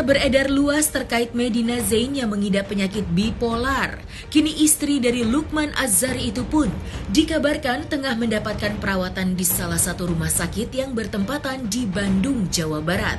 beredar luas terkait Medina Zain yang mengidap penyakit bipolar. Kini istri dari Lukman Az-Zari itu pun dikabarkan tengah mendapatkan perawatan di salah satu rumah sakit yang bertempatan di Bandung, Jawa Barat.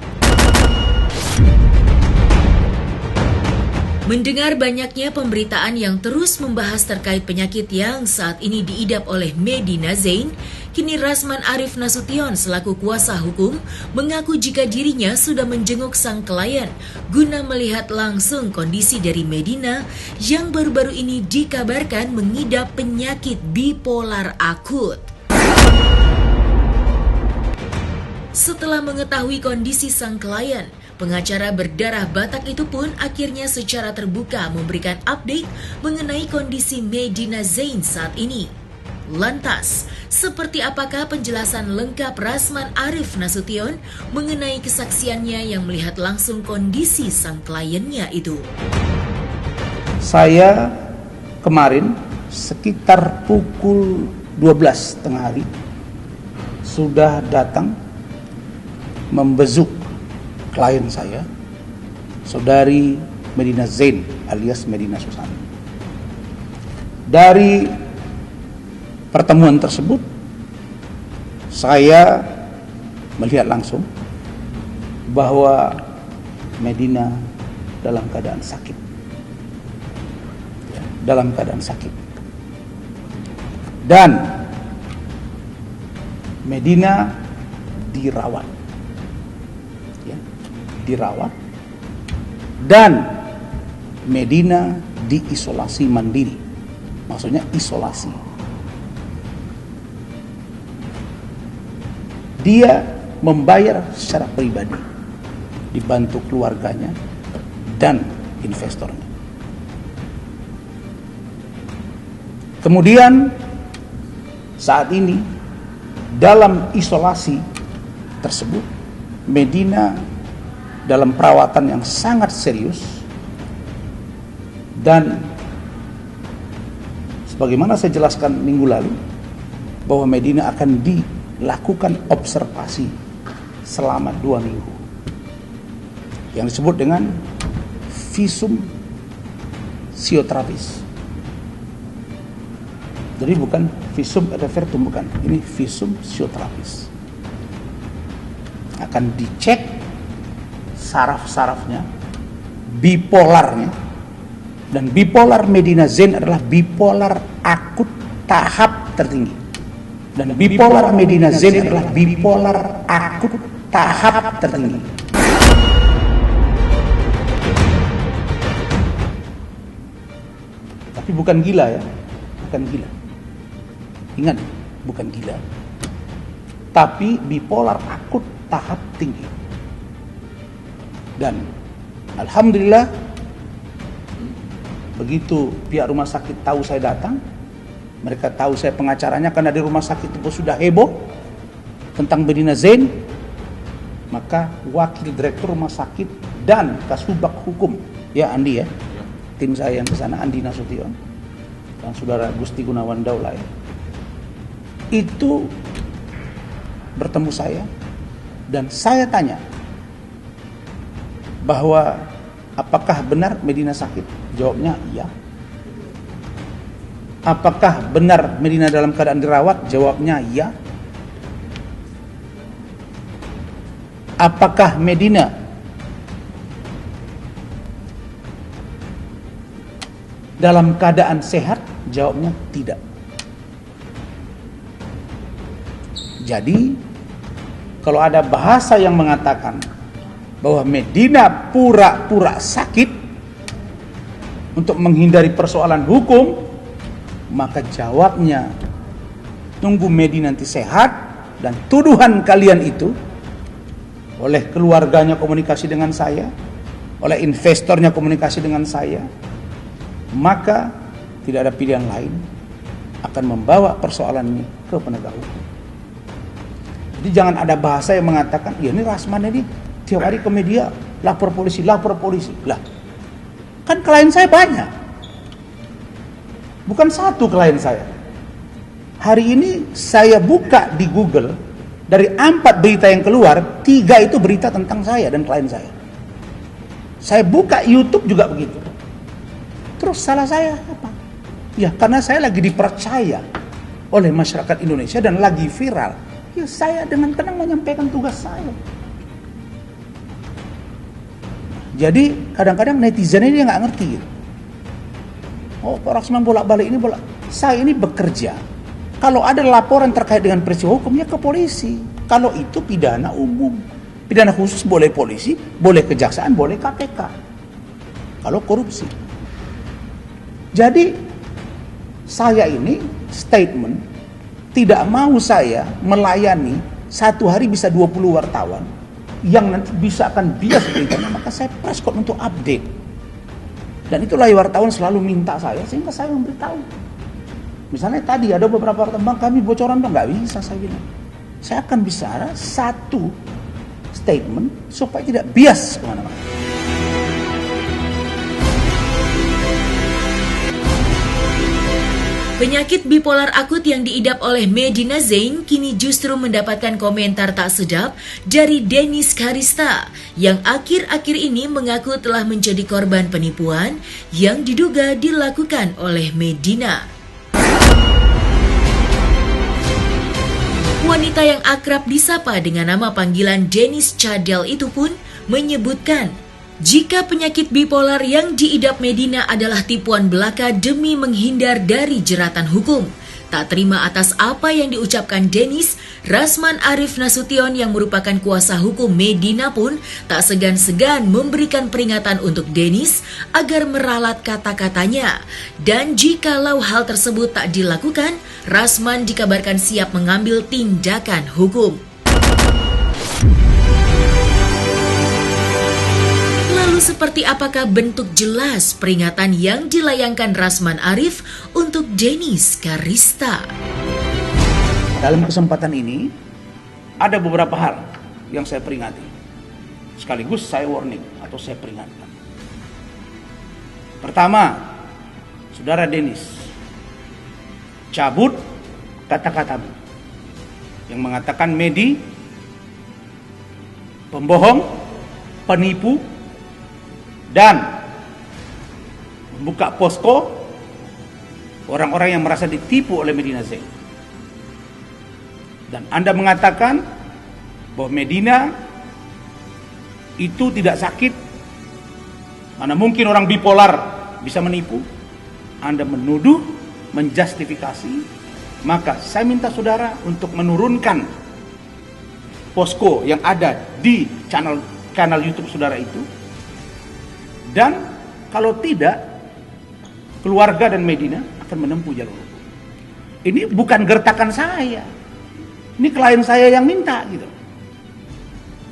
Mendengar banyaknya pemberitaan yang terus membahas terkait penyakit yang saat ini diidap oleh Medina Zain, kini Rasman Arif Nasution selaku kuasa hukum mengaku jika dirinya sudah menjenguk sang klien guna melihat langsung kondisi dari Medina yang baru-baru ini dikabarkan mengidap penyakit bipolar akut. Setelah mengetahui kondisi sang klien, pengacara berdarah Batak itu pun akhirnya secara terbuka memberikan update mengenai kondisi Medina Zain saat ini. Lantas, seperti apakah penjelasan lengkap Rasman Arif Nasution mengenai kesaksiannya yang melihat langsung kondisi sang kliennya itu? Saya kemarin sekitar pukul 12 tengah hari sudah datang membezuk klien saya, saudari Medina Zain alias Medina Susana. Dari pertemuan tersebut, saya melihat langsung bahwa Medina dalam keadaan sakit. Dalam keadaan sakit. Dan Medina dirawat. Dirawat dan Medina diisolasi mandiri, maksudnya isolasi. Dia membayar secara pribadi, dibantu keluarganya dan investornya. Kemudian saat ini dalam isolasi tersebut, Medina dalam perawatan yang sangat serius, dan sebagaimana saya jelaskan minggu lalu bahwa Medina akan dilakukan observasi selama 2 minggu yang disebut dengan visum psikoterapis. Jadi bukan visum et repertum, bukan, ini visum psikoterapis. Akan dicek saraf-sarafnya, bipolarnya, dan bipolar Medina Zain adalah bipolar akut tahap tertinggi, dan bipolar Medina Zain adalah bipolar akut tahap tertinggi. Tapi bukan gila ya, bukan gila. Ingat, bukan gila. Tapi bipolar akut tahap tinggi. Dan alhamdulillah, begitu pihak rumah sakit tahu saya datang, mereka tahu saya pengacaranya karena di rumah sakit itu sudah heboh tentang Medina Zain, maka wakil direktur rumah sakit dan kasubag hukum, ya Andi ya, tim saya yang ke sana, Andi Nasution dan saudara Gusti Gunawan Daula ya, itu bertemu saya dan saya tanya bahwa apakah benar Medina sakit? Jawabnya iya. Apakah benar Medina dalam keadaan dirawat? Jawabnya iya. Apakah Medina dalam keadaan sehat? Jawabnya tidak. Jadi kalau ada bahasa yang mengatakan bahwa Medina pura-pura sakit untuk menghindari persoalan hukum, maka jawabnya tunggu Medina nanti sehat, dan tuduhan kalian itu oleh keluarganya komunikasi dengan saya, oleh investornya komunikasi dengan saya, maka tidak ada pilihan lain akan membawa persoalan ini ke penegak hukum. Jadi jangan ada bahasa yang mengatakan, ya ini Rasman ini tiap hari ke media, lapor polisi. Lah, kan klien saya banyak. Bukan satu klien saya. Hari ini saya buka di Google, dari 4 berita yang keluar, 3 itu berita tentang saya dan klien saya. Saya buka YouTube juga begitu. Terus salah saya apa? Ya karena saya lagi dipercaya oleh masyarakat Indonesia dan lagi viral. Ya saya dengan tenang menyampaikan tugas saya. Jadi kadang-kadang netizen ini nggak ngerti gitu. Oh Pak Rasman bolak-balik ini saya ini bekerja. Kalau ada laporan terkait dengan peristiwa hukumnya ke polisi. Kalau itu pidana umum. Pidana khusus boleh polisi, boleh kejaksaan, boleh KPK. Kalau korupsi. Jadi saya ini statement tidak mau saya melayani satu hari bisa 20 wartawan yang nanti bisa akan bias beritanya, maka saya press con untuk update. Dan itulah wartawan selalu minta saya sehingga saya memberitahu. Misalnya tadi ada beberapa wartawan kami bocoran nggak bisa, saya bilang. Saya akan bicara satu statement supaya tidak bias kemana-mana. Penyakit bipolar akut yang diidap oleh Medina Zain kini justru mendapatkan komentar tak sedap dari Dennis Karista yang akhir-akhir ini mengaku telah menjadi korban penipuan yang diduga dilakukan oleh Medina. Wanita yang akrab disapa dengan nama panggilan Dennis Cadel itu pun menyebutkan jika penyakit bipolar yang diidap Medina adalah tipuan belaka demi menghindar dari jeratan hukum. Tak terima atas apa yang diucapkan Dennis, Rasman Arif Nasution yang merupakan kuasa hukum Medina pun tak segan-segan memberikan peringatan untuk Dennis agar meralat kata-katanya. Dan jikalau hal tersebut tak dilakukan, Rasman dikabarkan siap mengambil tindakan hukum. Lalu seperti apakah bentuk jelas peringatan yang dilayangkan Rasman Arif untuk Dennis Karista? Dalam kesempatan ini ada beberapa hal yang saya peringati. Sekaligus saya warning atau saya peringatkan. Pertama, Saudara Dennis, cabut kata-katamu yang mengatakan Medi pembohong, penipu, dan membuka posko orang-orang yang merasa ditipu oleh Medina Zain. Dan Anda mengatakan bahwa Medina itu tidak sakit, mana mungkin orang bipolar bisa menipu. Anda menuduh, menjustifikasi, maka saya minta saudara untuk menurunkan posko yang ada di kanal YouTube saudara itu. Dan kalau tidak, keluarga dan Medina akan menempuh jalur hukum. Ini bukan gertakan saya. Ini klien saya yang minta gitu.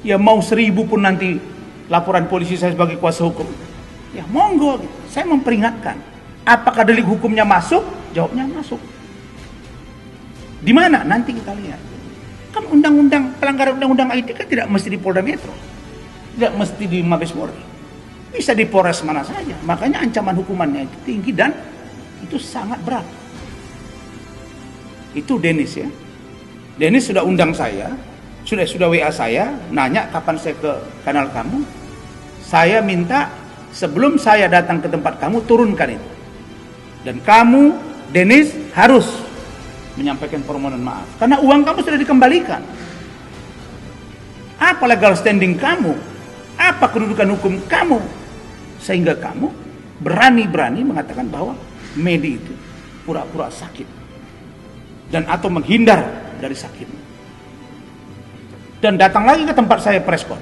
Ya mau 1000 pun nanti laporan polisi saya sebagai kuasa hukum. Ya monggo gitu. Saya memperingatkan. Apakah delik hukumnya masuk? Jawabnya masuk. Di mana? Nanti kita lihat. Kan undang-undang pelanggaran undang-undang IT kan tidak mesti di Polda Metro. Tidak mesti di Mabes Polri. Bisa di Polres mana saja. Makanya ancaman hukumannya itu tinggi dan itu sangat berat. Itu Dennis ya. Dennis sudah undang saya, sudah WA saya, nanya kapan saya ke kanal kamu. Saya minta sebelum saya datang ke tempat kamu turunkan itu. Dan kamu, Dennis, harus menyampaikan permohonan maaf. Karena uang kamu sudah dikembalikan. Apa legal standing kamu? Apa kedudukan hukum kamu? Sehingga kamu berani-berani mengatakan bahwa Medi itu pura-pura sakit. Dan atau menghindar dari sakit. Dan datang lagi ke tempat saya press con.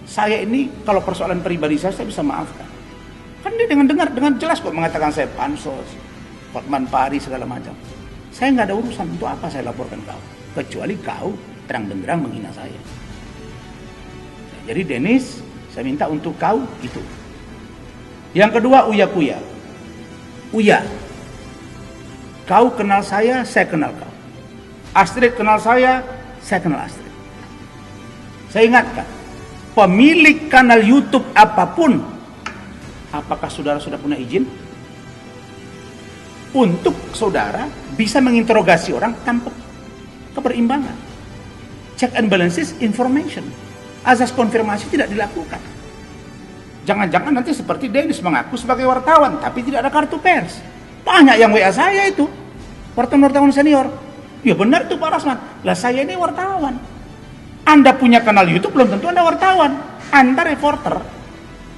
Saya ini kalau persoalan pribadi saya bisa maafkan. Kan dia dengan jelas kok mengatakan saya pansos, Hotman Pari segala macam. Saya nggak ada urusan, untuk apa saya laporkan kau? Kecuali kau terang benderang menghina saya. Jadi Dennis, saya minta untuk kau itu. Yang kedua, uya-kuya. Uya, kau kenal saya kenal kau. Astrid kenal saya kenal Astrid. Saya ingatkan, pemilik kanal YouTube apapun, apakah saudara sudah punya izin? Untuk saudara bisa menginterogasi orang tanpa keberimbangan. Check and balances information. Azas konfirmasi tidak dilakukan. Jangan-jangan nanti seperti Dennis mengaku sebagai wartawan, tapi tidak ada kartu pers. Banyak yang WA saya itu, wartawan senior. Ya benar itu Pak Rasman, lah saya ini wartawan. Anda punya kanal YouTube, belum tentu Anda wartawan. Anda reporter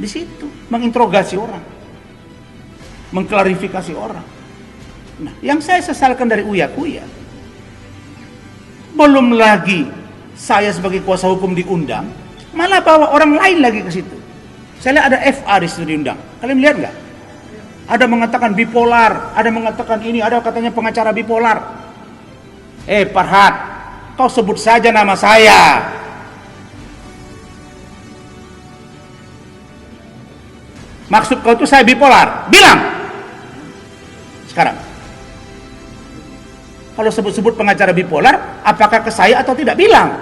di situ, menginterogasi orang, mengklarifikasi orang. Nah, yang saya sesalkan dari Uya Kuya, belum lagi saya sebagai kuasa hukum diundang, malah bawa orang lain lagi ke situ. Saya lihat ada FA di situ diundang. Kalian lihat nggak? Ada mengatakan bipolar, ada mengatakan ini, ada katanya pengacara bipolar. Farhad, kau sebut saja nama saya. Maksud kau itu saya bipolar? Bilang. Sekarang. Kalau sebut-sebut pengacara bipolar, apakah ke saya atau tidak? Bilang.